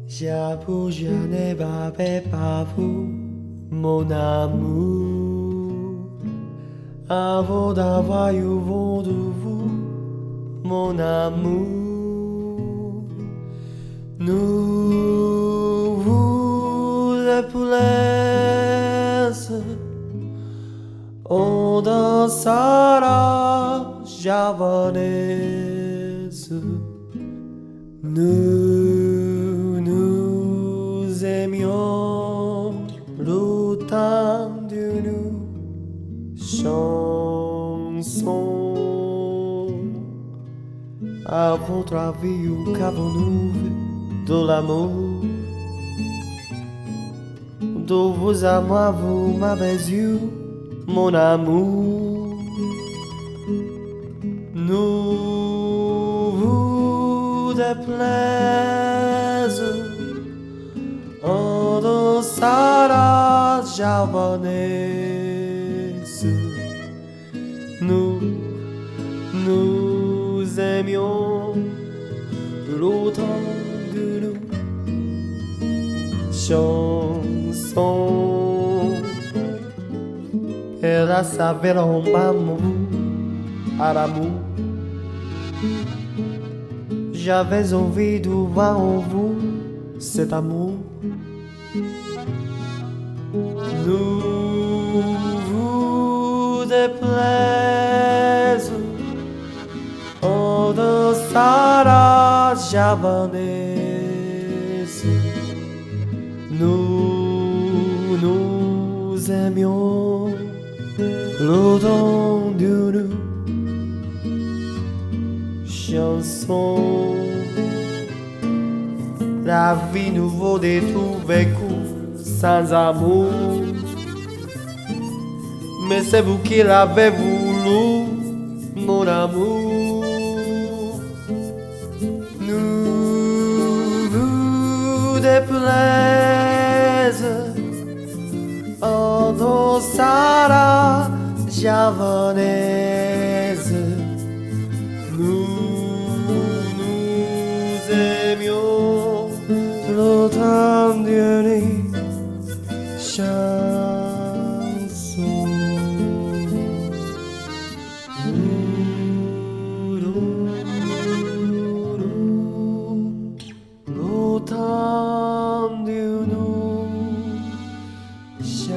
J'avoue, je n'ai pas vous, mon amour. Avant d'avoir eu vent de vous, mon amour. Nous vous déplaise, on dansera javanaise. Nous aimions le temps d'une chanson. À votre avis, qu'avons-nous de l'amour? De vos amours, vous m'avez eu, mon amour. Nous vous déplaise, on dansera javanaise. Nous aimions l'automne de nos chansons. Elle a savait l'amour à l'amour. J'avais envie de voir en vous cet amour. Nous vous déplaise, on dansera javanaise. Nous aimions l'automne d'une chanson. La vie nous vaut des tout vécu sans amour. Mais c'est vous qui l'avez voulu, mon amour. Nous vous déplaise, on dansera javanaise. Nous aimions l'automne d'une chanson. L'automne d'une chanson.